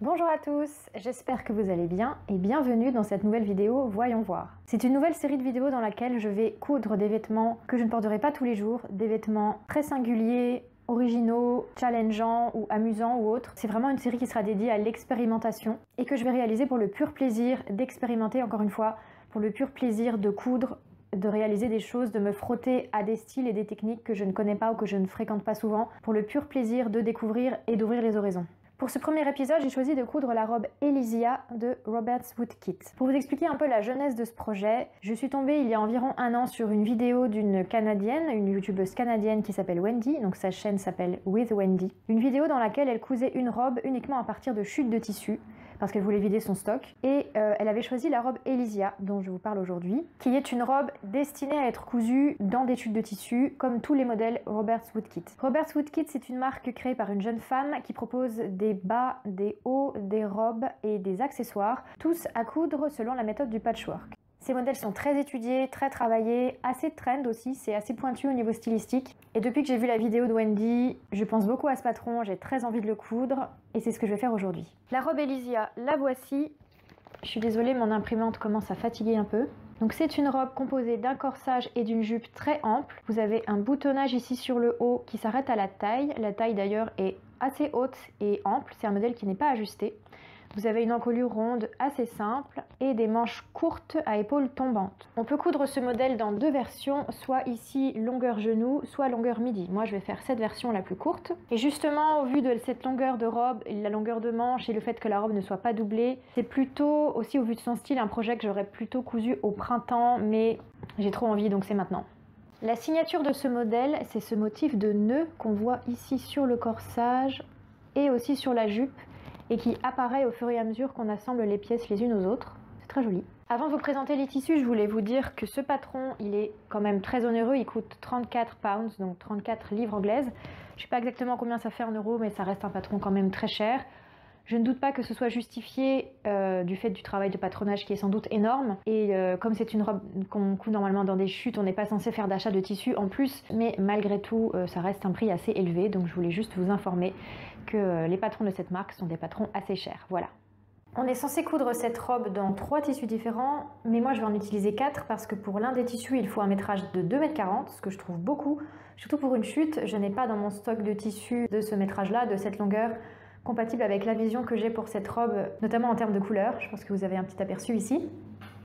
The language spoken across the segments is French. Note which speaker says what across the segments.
Speaker 1: Bonjour à tous, j'espère que vous allez bien et bienvenue dans cette nouvelle vidéo Voyons voir. C'est une nouvelle série de vidéos dans laquelle je vais coudre des vêtements que je ne porterai pas tous les jours, des vêtements très singuliers, originaux, challengeants ou amusants ou autres. C'est vraiment une série qui sera dédiée à l'expérimentation et que je vais réaliser pour le pur plaisir d'expérimenter, encore une fois, pour le pur plaisir de coudre, de réaliser des choses, de me frotter à des styles et des techniques que je ne connais pas ou que je ne fréquente pas souvent, pour le pur plaisir de découvrir et d'ouvrir les horizons. Pour ce premier épisode, j'ai choisi de coudre la robe Elysia de Roberts Woodkit. Pour vous expliquer un peu la genèse de ce projet, je suis tombée il y a environ un an sur une vidéo d'une Canadienne, une youtubeuse canadienne qui s'appelle Wendy, donc sa chaîne s'appelle With Wendy. Une vidéo dans laquelle elle cousait une robe uniquement à partir de chutes de tissu, parce qu'elle voulait vider son stock, et elle avait choisi la robe Elysia, dont je vous parle aujourd'hui, qui est une robe destinée à être cousue dans des chutes de tissu, comme tous les modèles Roberts Woodkit. Roberts Woodkit, c'est une marque créée par une jeune femme qui propose des bas, des hauts, des robes et des accessoires, tous à coudre selon la méthode du patchwork. Ces modèles sont très étudiés, très travaillés, assez trend aussi, c'est assez pointu au niveau stylistique. Et depuis que j'ai vu la vidéo de Wendy, je pense beaucoup à ce patron, j'ai très envie de le coudre, et c'est ce que je vais faire aujourd'hui. La robe Elysia, la voici. Je suis désolée, mon imprimante commence à fatiguer un peu. Donc c'est une robe composée d'un corsage et d'une jupe très ample. Vous avez un boutonnage ici sur le haut qui s'arrête à la taille. La taille d'ailleurs est assez haute et ample, c'est un modèle qui n'est pas ajusté. Vous avez une encolure ronde assez simple et des manches courtes à épaules tombantes. On peut coudre ce modèle dans deux versions, soit ici longueur genou, soit longueur midi. Moi je vais faire cette version la plus courte. Et justement au vu de cette longueur de robe, la longueur de manche et le fait que la robe ne soit pas doublée, c'est plutôt aussi au vu de son style un projet que j'aurais plutôt cousu au printemps, mais j'ai trop envie donc c'est maintenant. La signature de ce modèle, c'est ce motif de nœud qu'on voit ici sur le corsage et aussi sur la jupe, et qui apparaît au fur et à mesure qu'on assemble les pièces les unes aux autres. C'est très joli. Avant de vous présenter les tissus, je voulais vous dire que ce patron, il est quand même très onéreux. Il coûte 34 pounds, donc 34 livres anglaises. Je ne sais pas exactement combien ça fait en euros, mais ça reste un patron quand même très cher. Je ne doute pas que ce soit justifié du fait du travail de patronage qui est sans doute énorme. Et comme c'est une robe qu'on coud normalement dans des chutes, on n'est pas censé faire d'achat de tissu en plus. Mais malgré tout, ça reste un prix assez élevé. Donc je voulais juste vous informer que les patrons de cette marque sont des patrons assez chers. Voilà. On est censé coudre cette robe dans 3 tissus différents, mais moi je vais en utiliser 4 parce que pour l'un des tissus il faut un métrage de 2,40 m, ce que je trouve beaucoup. Surtout pour une chute, je n'ai pas dans mon stock de tissus de ce métrage-là, de cette longueur, compatible avec la vision que j'ai pour cette robe, notamment en termes de couleur. Je pense que vous avez un petit aperçu ici.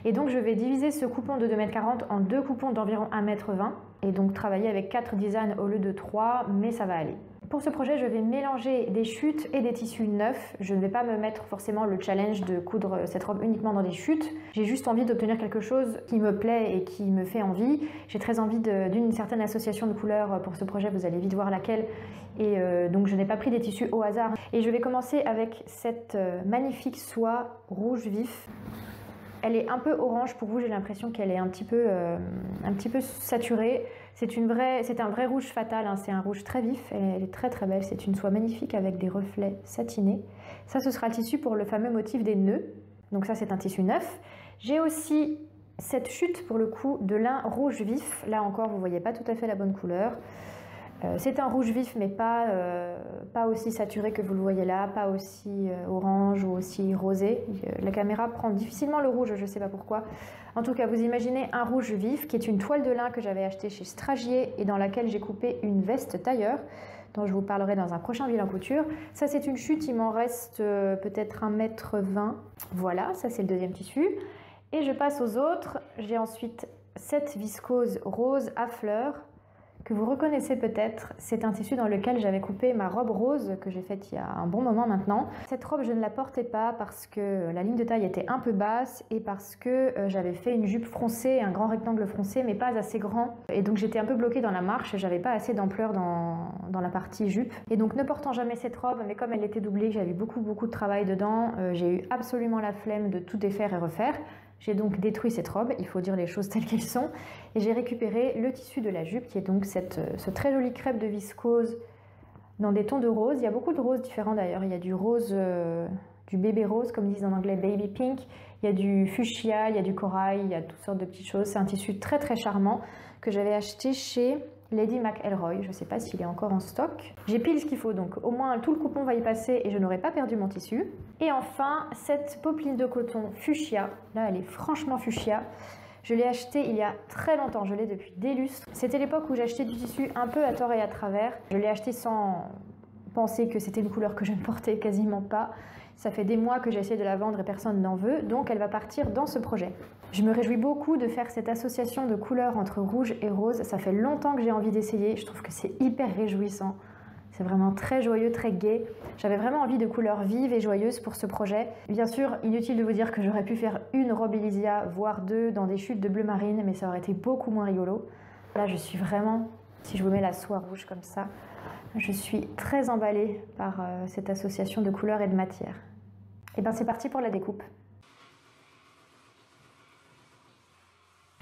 Speaker 1: Et donc je vais diviser ce coupon de 2,40 m en 2 coupons d'environ 1,20 m et donc travailler avec 4 designs au lieu de 3, mais ça va aller. Pour ce projet, je vais mélanger des chutes et des tissus neufs. Je ne vais pas me mettre forcément le challenge de coudre cette robe uniquement dans des chutes. J'ai juste envie d'obtenir quelque chose qui me plaît et qui me fait envie. J'ai très envie d'une certaine association de couleurs pour ce projet, vous allez vite voir laquelle. Et donc je n'ai pas pris des tissus au hasard. Et je vais commencer avec cette magnifique soie rouge vif. Elle est un peu orange pour vous, j'ai l'impression qu'elle est un petit peu saturée. C'est un vrai rouge fatal, hein. C'est un rouge très vif, elle est très très belle. C'est une soie magnifique avec des reflets satinés. Ça, ce sera le tissu pour le fameux motif des nœuds. Donc ça, c'est un tissu neuf. J'ai aussi cette chute pour le coup de lin rouge vif. Là encore, vous voyez pas tout à fait la bonne couleur. C'est un rouge vif mais pas aussi saturé que vous le voyez là, pas aussi orange ou aussi rosé. La caméra prend difficilement le rouge, je ne sais pas pourquoi. En tout cas, vous imaginez un rouge vif qui est une toile de lin que j'avais achetée chez Stragier et dans laquelle j'ai coupé une veste tailleur dont je vous parlerai dans un prochain Vilain Couture. Ça, c'est une chute, il m'en reste peut-être 1,20 m. Voilà, ça c'est le deuxième tissu. Et je passe aux autres. J'ai ensuite cette viscose rose à fleurs que vous reconnaissez peut-être. C'est un tissu dans lequel j'avais coupé ma robe rose que j'ai faite il y a un bon moment maintenant. Cette robe, je ne la portais pas parce que la ligne de taille était un peu basse et parce que j'avais fait une jupe froncée, un grand rectangle froncé mais pas assez grand. Et donc j'étais un peu bloquée dans la marche, j'avais pas assez d'ampleur dans la partie jupe. Et donc ne portant jamais cette robe, mais comme elle était doublée, j'avais beaucoup de travail dedans, j'ai eu absolument la flemme de tout défaire et refaire. J'ai donc détruit cette robe, il faut dire les choses telles qu'elles sont, et j'ai récupéré le tissu de la jupe qui est donc ce très joli crêpe de viscose dans des tons de rose. Il y a beaucoup de roses différents d'ailleurs, il y a du rose, du bébé rose comme ils disent en anglais, baby pink, il y a du fuchsia, il y a du corail, il y a toutes sortes de petites choses. C'est un tissu très très charmant que j'avais acheté chez Lady McElroy, je ne sais pas s'il est encore en stock. J'ai pile ce qu'il faut, donc au moins tout le coupon va y passer et je n'aurai pas perdu mon tissu. Et enfin, cette popeline de coton fuchsia, là elle est franchement fuchsia. Je l'ai achetée il y a très longtemps, je l'ai depuis des lustres. C'était l'époque où j'achetais du tissu un peu à tort et à travers. Je l'ai acheté sans penser que c'était une couleur que je ne portais quasiment pas. Ça fait des mois que j'ai essayé de la vendre et personne n'en veut, donc elle va partir dans ce projet. Je me réjouis beaucoup de faire cette association de couleurs entre rouge et rose. Ça fait longtemps que j'ai envie d'essayer, je trouve que c'est hyper réjouissant. C'est vraiment très joyeux, très gai. J'avais vraiment envie de couleurs vives et joyeuses pour ce projet. Bien sûr, inutile de vous dire que j'aurais pu faire une robe Elysia, voire deux, dans des chutes de bleu marine, mais ça aurait été beaucoup moins rigolo. Là, je suis vraiment, si je vous mets la soie rouge comme ça, je suis très emballée par cette association de couleurs et de matières. Et bien c'est parti pour la découpe.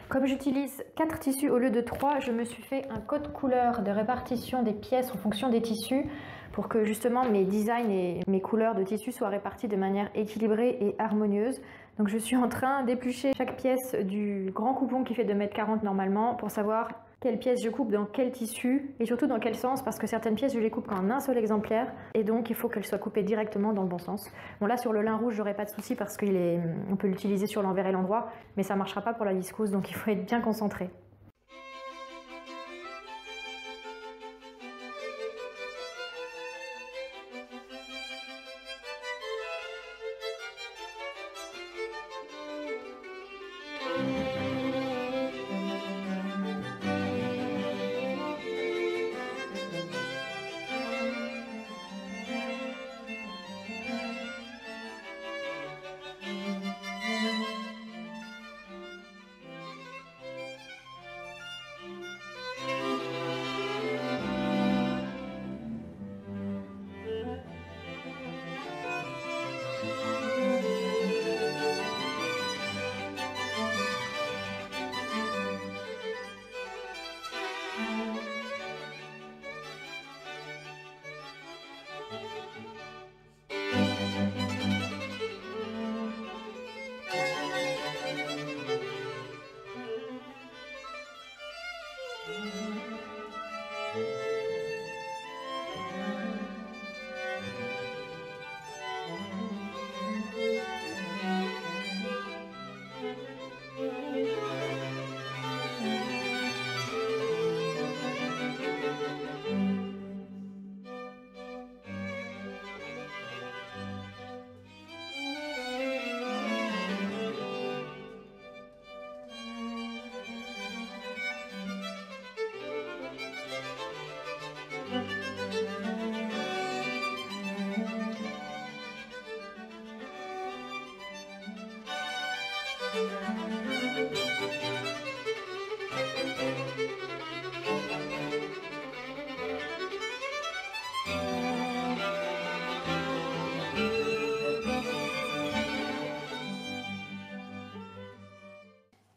Speaker 1: Comme j'utilise 4 tissus au lieu de 3, je me suis fait un code couleur de répartition des pièces en fonction des tissus pour que justement mes designs et mes couleurs de tissus soient répartis de manière équilibrée et harmonieuse. Donc je suis en train d'éplucher chaque pièce du grand coupon qui fait 2,40 m normalement pour savoir quelle pièce je coupe dans quel tissu et surtout dans quel sens, parce que certaines pièces je les coupe qu'en un seul exemplaire et donc il faut qu'elles soient coupées directement dans le bon sens. Bon là sur le lin rouge j'aurai pas de souci parce qu'on peut l'utiliser sur l'envers et l'endroit, mais ça marchera pas pour la viscose, donc il faut être bien concentré.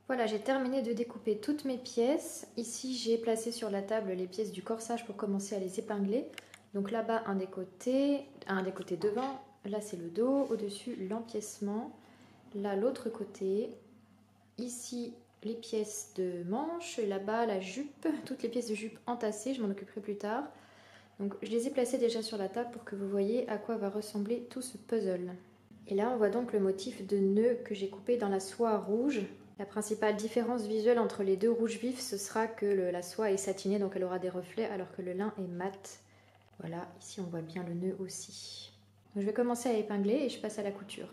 Speaker 1: Voilà, j'ai terminé de découper toutes mes pièces. Ici, j'ai placé sur la table les pièces du corsage pour commencer à les épingler. Donc là-bas, un des côtés devant. Là, c'est le dos. Au-dessus, l'empiècement. Là, l'autre côté. Ici, les pièces de manche. Là-bas, la jupe. Toutes les pièces de jupe entassées. Je m'en occuperai plus tard. Donc, je les ai placées déjà sur la table pour que vous voyez à quoi va ressembler tout ce puzzle. Et là, on voit donc le motif de nœud que j'ai coupé dans la soie rouge. La principale différence visuelle entre les deux rouges vifs, ce sera que la soie est satinée, donc elle aura des reflets, alors que le lin est mat. Voilà, ici on voit bien le nœud aussi. Donc je vais commencer à épingler et je passe à la couture.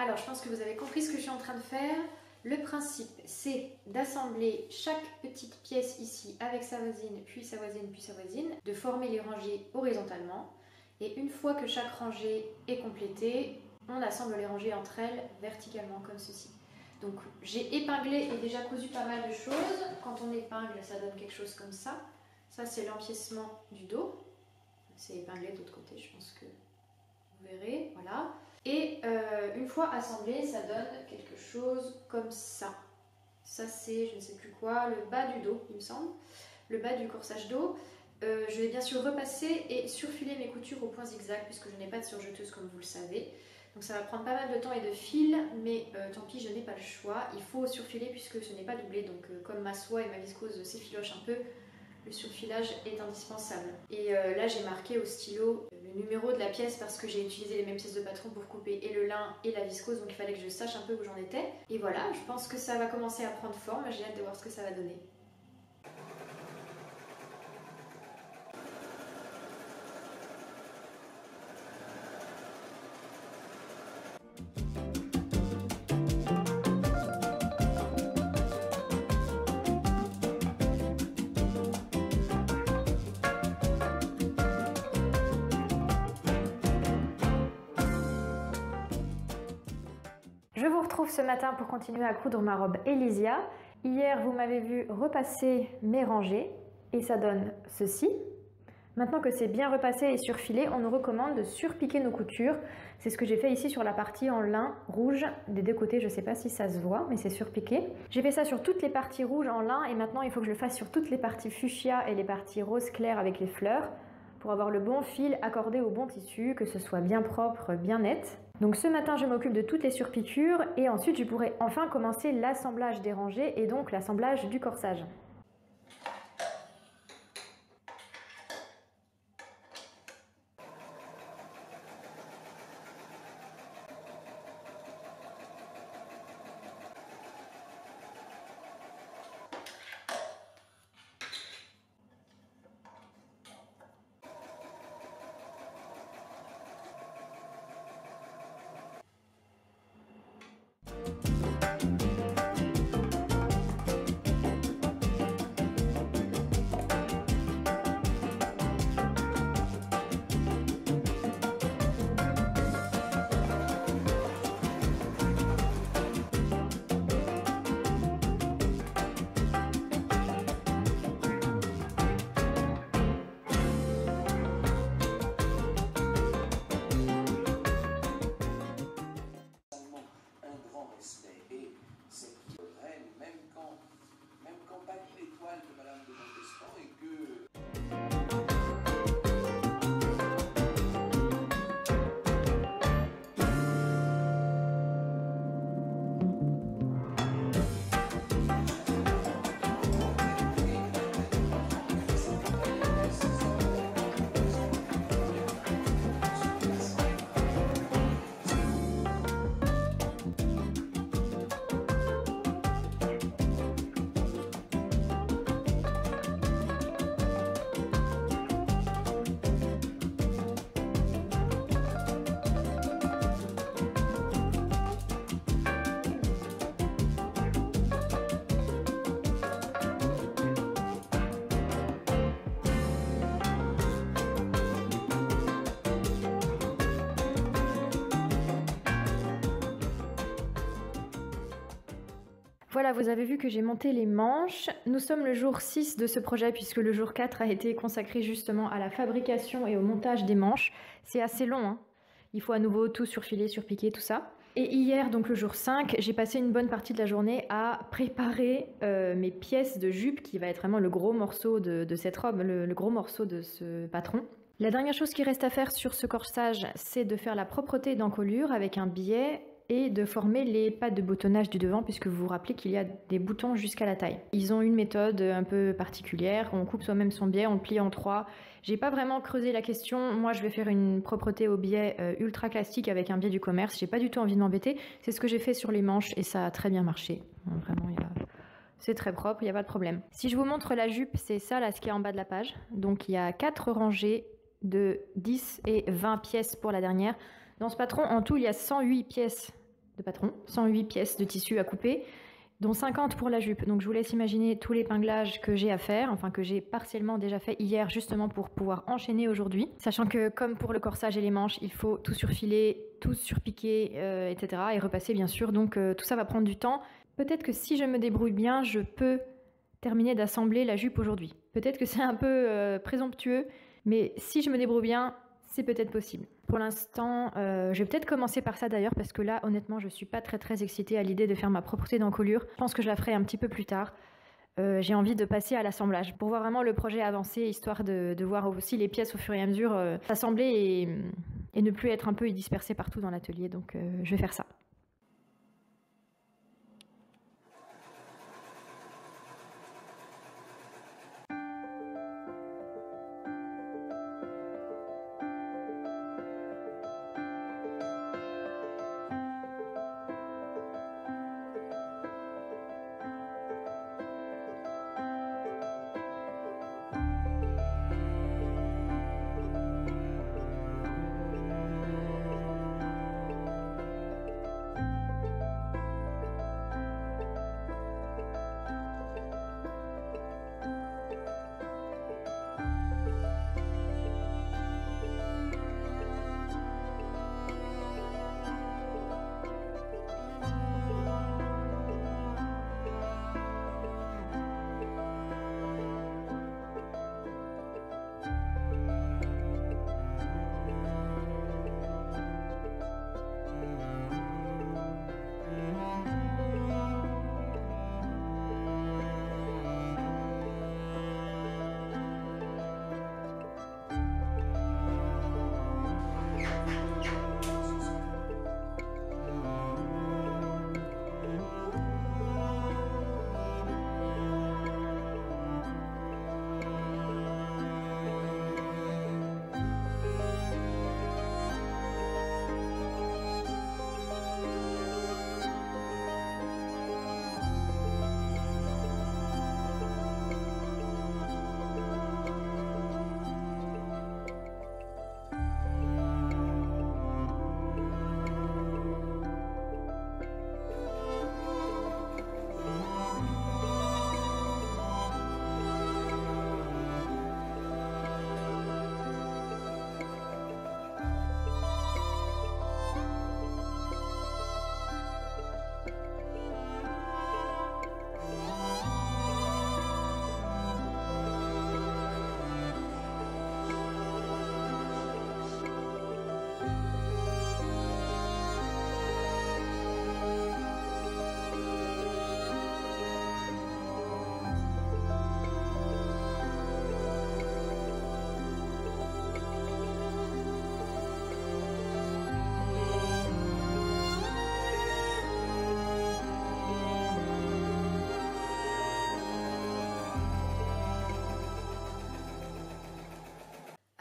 Speaker 1: Alors, je pense que vous avez compris ce que je suis en train de faire. Le principe, c'est d'assembler chaque petite pièce ici avec sa voisine, puis sa voisine, puis sa voisine, de former les rangées horizontalement. Et une fois que chaque rangée est complétée, on assemble les rangées entre elles verticalement comme ceci. Donc j'ai épinglé et déjà cousu pas mal de choses. Quand on épingle, ça donne quelque chose comme ça. Ça, c'est l'empiècement du dos. C'est épinglé de l'autre côté, je pense que vous verrez. Voilà. Et une fois assemblé, ça donne quelque chose comme ça. Ça, c'est, je ne sais plus quoi, le bas du dos, il me semble. Le bas du corsage dos. Je vais bien sûr repasser et surfiler mes coutures au point zigzag puisque je n'ai pas de surjeteuse comme vous le savez. Donc ça va prendre pas mal de temps et de fil, mais tant pis, je n'ai pas le choix. Il faut surfiler puisque ce n'est pas doublé. Donc comme ma soie et ma viscose s'effilochent un peu, le surfilage est indispensable. Et là, j'ai marqué au stylo le numéro de la pièce parce que j'ai utilisé les mêmes pièces de patron pour couper et le lin et la viscose. Donc il fallait que je sache un peu où j'en étais. Et voilà, je pense que ça va commencer à prendre forme. J'ai hâte de voir ce que ça va donner. Je vous retrouve ce matin pour continuer à coudre ma robe Elysia. Hier, vous m'avez vu repasser mes rangées et ça donne ceci. Maintenant que c'est bien repassé et surfilé, on nous recommande de surpiquer nos coutures. C'est ce que j'ai fait ici sur la partie en lin rouge des deux côtés. Je ne sais pas si ça se voit, mais c'est surpiqué. J'ai fait ça sur toutes les parties rouges en lin et maintenant il faut que je le fasse sur toutes les parties fuchsia et les parties rose clair avec les fleurs pour avoir le bon fil accordé au bon tissu, que ce soit bien propre, bien net. Donc ce matin, je m'occupe de toutes les surpiqûres et ensuite je pourrai enfin commencer l'assemblage des rangées et donc l'assemblage du corsage. Voilà, vous avez vu que j'ai monté les manches. Nous sommes le jour 6 de ce projet puisque le jour 4 a été consacré justement à la fabrication et au montage des manches. C'est assez long, hein. Il faut à nouveau tout surfiler, surpiquer, tout ça. Et hier, donc le jour 5, j'ai passé une bonne partie de la journée à préparer mes pièces de jupe qui va être vraiment le gros morceau de cette robe, le gros morceau de ce patron. La dernière chose qui reste à faire sur ce corsage, c'est de faire la propreté d'encolure avec un biais et de former les pattes de boutonnage du devant puisque vous vous rappelez qu'il y a des boutons jusqu'à la taille. Ils ont une méthode un peu particulière, on coupe soi-même son biais, on le plie en 3. J'ai pas vraiment creusé la question, moi je vais faire une propreté au biais ultra classique avec un biais du commerce, j'ai pas du tout envie de m'embêter, c'est ce que j'ai fait sur les manches et ça a très bien marché. Vraiment, c'est très propre, il n'y a pas de problème. Si je vous montre la jupe, c'est ça là ce qui est en bas de la page. Donc il y a 4 rangées de 10 et 20 pièces pour la dernière. Dans ce patron, en tout, il y a 108 pièces de patron, 108 pièces de tissu à couper. dont 50 pour la jupe. Donc je vous laisse imaginer tout l'épinglage que j'ai à faire, enfin que j'ai partiellement déjà fait hier justement pour pouvoir enchaîner aujourd'hui. Sachant que comme pour le corsage et les manches, il faut tout surfiler, tout surpiquer, etc. et repasser bien sûr, donc tout ça va prendre du temps. Peut-être que si je me débrouille bien, je peux terminer d'assembler la jupe aujourd'hui. Peut-être que c'est un peu présomptueux, mais si je me débrouille bien, c'est peut-être possible. Pour l'instant, je vais peut-être commencer par ça d'ailleurs, parce que là, honnêtement, je suis pas très excitée à l'idée de faire ma propreté d'encolure. Je pense que je la ferai un petit peu plus tard. J'ai envie de passer à l'assemblage pour voir vraiment le projet avancer, histoire de voir aussi les pièces au fur et à mesure s'assembler et ne plus être un peu dispersées partout dans l'atelier. Donc je vais faire ça.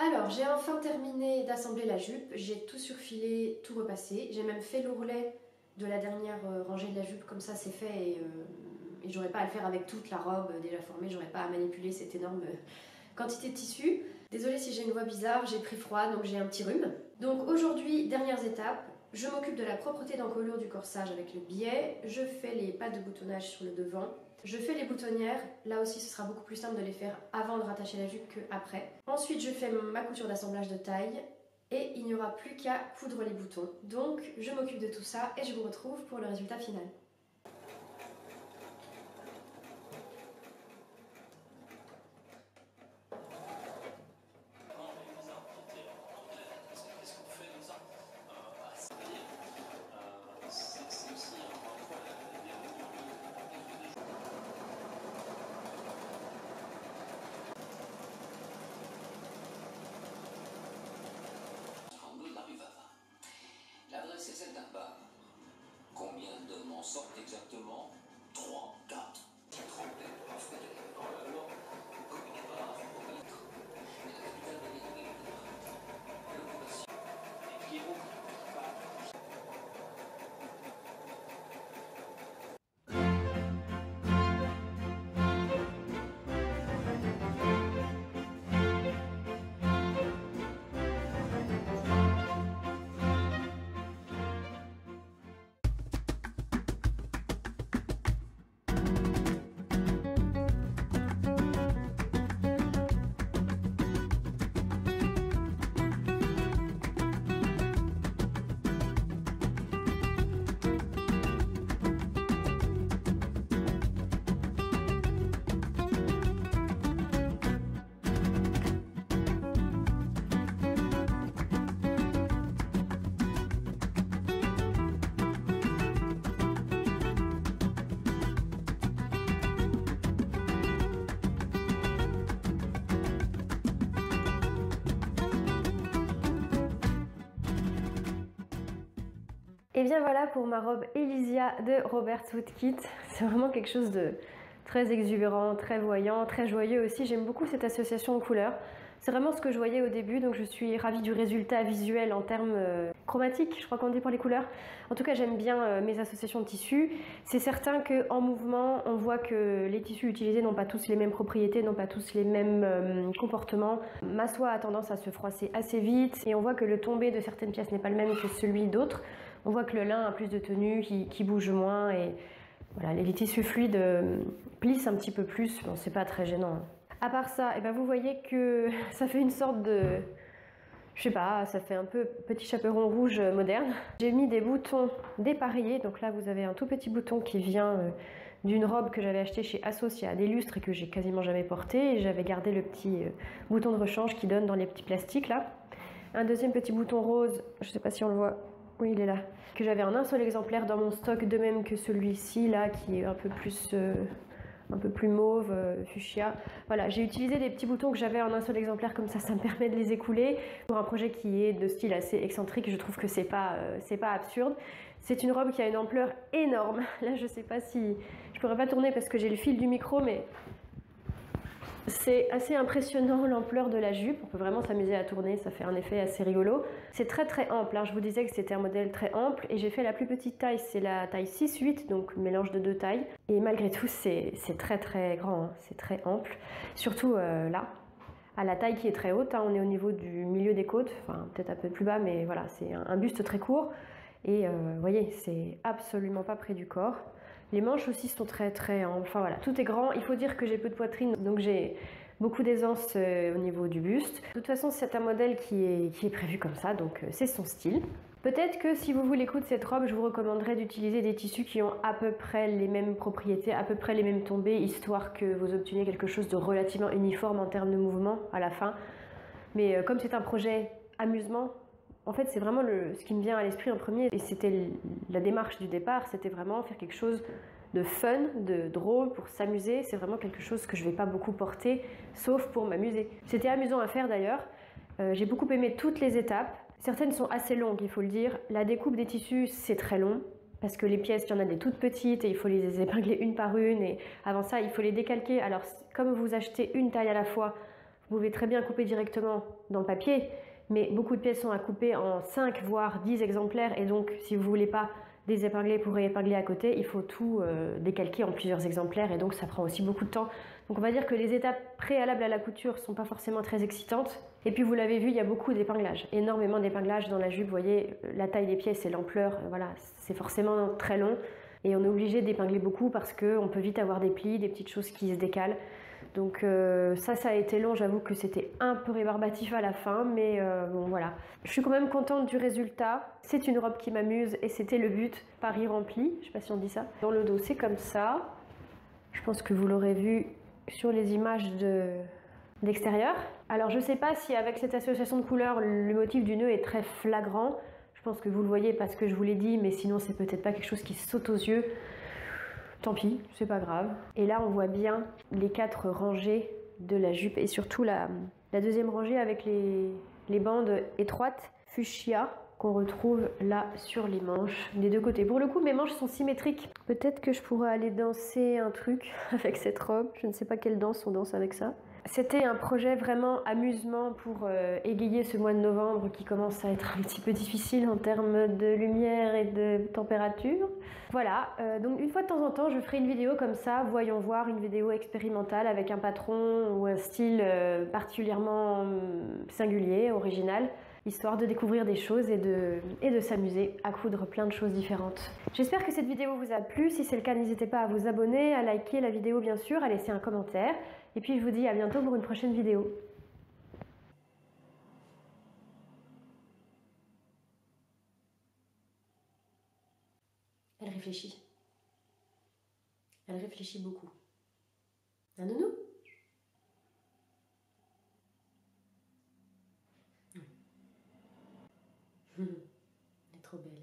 Speaker 1: Alors j'ai enfin terminé d'assembler la jupe, j'ai tout surfilé, tout repassé, j'ai même fait l'ourlet de la dernière rangée de la jupe, comme ça c'est fait et j'aurais pas à le faire avec toute la robe déjà formée, j'aurais pas à manipuler cette énorme quantité de tissu. Désolée si j'ai une voix bizarre, j'ai pris froid donc j'ai un petit rhume. Donc aujourd'hui, dernières étapes, je m'occupe de la propreté d'encolure du corsage avec le biais, je fais les pattes de boutonnage sur le devant. Je fais les boutonnières, là aussi ce sera beaucoup plus simple de les faire avant de rattacher la jupe qu'après. Ensuite je fais ma couture d'assemblage de taille et il n'y aura plus qu'à coudre les boutons. Donc je m'occupe de tout ça et je vous retrouve pour le résultat final.
Speaker 2: L'adresse est celle d'un bar. Combien d'hommes en sortent exactement? 3, 4. Trentaine de la fenêtre. Alors, comme il n'est pas au litre, il a dû faire des milliers de l'occupation. Et qui est beaucoup.
Speaker 3: Et bien voilà pour ma robe Elysia de Robert Woodkit. C'est vraiment quelque chose de très exubérant, très voyant, très joyeux aussi. J'aime beaucoup cette association de couleurs. C'est vraiment ce que je voyais au début, donc je suis ravie du résultat visuel en termes chromatiques, je crois qu'on dit pour les couleurs. En tout cas, j'aime bien mes associations de tissus. C'est certain qu'en mouvement, on voit que les tissus utilisés n'ont pas tous les mêmes propriétés, n'ont pas tous les mêmes comportements. Ma soie a tendance à se froisser assez vite et on voit que le tombé de certaines pièces n'est pas le même que celui d'autres. On voit que le lin a plus de tenue, qui bouge moins et voilà, les tissus fluides plissent un petit peu plus. Bon, c'est pas très gênant. À part ça, et ben vous voyez que ça fait une sorte de... Je sais pas, ça fait un peu petit chaperon rouge moderne. J'ai mis des boutons dépareillés. Donc là, vous avez un tout petit bouton qui vient d'une robe que j'avais achetée chez Asos il y a des lustres et que j'ai quasiment jamais porté. Et j'avais gardé le petit bouton de rechange qui donne dans les petits plastiques là. Un deuxième petit bouton rose, je sais pas si on le voit. Oui, il est là. Que j'avais en un seul exemplaire dans mon stock, de même que celui-ci là, qui est un peu plus mauve, fuchsia. Voilà, j'ai utilisé des petits boutons que j'avais en un seul exemplaire, comme ça me permet de les écouler. Pour un projet qui est de style assez excentrique, je trouve que c'est pas absurde. C'est une robe qui a une ampleur énorme. Là, je sais pas si... Je pourrais pas tourner parce que j'ai le fil du micro, mais... C'est assez impressionnant l'ampleur de la jupe, on peut vraiment s'amuser à tourner, ça fait un effet assez rigolo. C'est très très ample, hein. Je vous disais que c'était un modèle très ample et j'ai fait la plus petite taille, c'est la taille 6-8, donc mélange de deux tailles. Et malgré tout c'est très très grand, hein. C'est très ample, surtout là, à la taille qui est très haute, hein. On est au niveau du milieu des côtes, enfin peut-être un peu plus bas, mais voilà, c'est un buste très court. Et vous voyez, c'est absolument pas près du corps. Les manches aussi sont très très amples. Enfin voilà, tout est grand. Il faut dire que j'ai peu de poitrine, donc j'ai beaucoup d'aisance au niveau du buste. De toute façon, c'est un modèle qui est prévu comme ça, donc c'est son style. Peut-être que si vous voulez coudre cette robe, je vous recommanderais d'utiliser des tissus qui ont à peu près les mêmes propriétés, à peu près les mêmes tombées, histoire que vous obteniez quelque chose de relativement uniforme en termes de mouvement à la fin. Mais comme c'est un projet amusement, en fait, c'est vraiment ce qui me vient à l'esprit en premier, et c'était la démarche du départ, c'était vraiment faire quelque chose de fun, de drôle, pour s'amuser. C'est vraiment quelque chose que je ne vais pas beaucoup porter, sauf pour m'amuser. C'était amusant à faire d'ailleurs. J'ai beaucoup aimé toutes les étapes. Certaines sont assez longues, il faut le dire. La découpe des tissus, c'est très long, parce que les pièces, il y en a des toutes petites, et il faut les épingler une par une, et avant ça, il faut les décalquer. Alors, comme vous achetez une taille à la fois, vous pouvez très bien couper directement dans le papier, mais beaucoup de pièces sont à couper en 5 voire 10 exemplaires, et donc si vous ne voulez pas désépingler pour réépingler à côté, il faut tout décalquer en plusieurs exemplaires, et donc ça prend aussi beaucoup de temps. Donc on va dire que les étapes préalables à la couture ne sont pas forcément très excitantes. Et puis vous l'avez vu, il y a beaucoup d'épinglage, énormément d'épinglage dans la jupe. Vous voyez, la taille des pièces et l'ampleur, voilà, c'est forcément très long. Et on est obligé d'épingler beaucoup parce qu'on peut vite avoir des plis, des petites choses qui se décalent. Donc ça a été long, j'avoue que c'était un peu rébarbatif à la fin, mais bon voilà. Je suis quand même contente du résultat. C'est une robe qui m'amuse et c'était le but, pari rempli, je sais pas si on dit ça. Dans le dos c'est comme ça, je pense que vous l'aurez vu sur les images d'extérieur. Alors je sais pas si avec cette association de couleurs, le motif du nœud est très flagrant. Je pense que vous le voyez parce que je vous l'ai dit, mais sinon c'est peut-être pas quelque chose qui saute aux yeux. Tant pis, c'est pas grave. Et là, on voit bien les 4 rangées de la jupe et surtout la deuxième rangée avec les bandes étroites fuchsia qu'on retrouve là sur les manches des deux côtés. Pour le coup, mes manches sont symétriques. Peut-être que je pourrais aller danser un truc avec cette robe. Je ne sais pas quelle danse on danse avec ça. C'était un projet vraiment amusement pour égayer ce mois de novembre qui commence à être un petit peu difficile en termes de lumière et de température. Voilà, donc une fois de temps en temps je ferai une vidéo comme ça, voyons voir, une vidéo expérimentale avec un patron ou un style particulièrement singulier, original, histoire de découvrir des choses et de s'amuser à coudre plein de choses différentes. J'espère que cette vidéo vous a plu. Si c'est le cas, n'hésitez pas à vous abonner, à liker la vidéo bien sûr, à laisser un commentaire. Et puis je vous dis à bientôt pour une prochaine vidéo. Elle réfléchit. Elle réfléchit beaucoup. Un nounou? Elle est trop belle.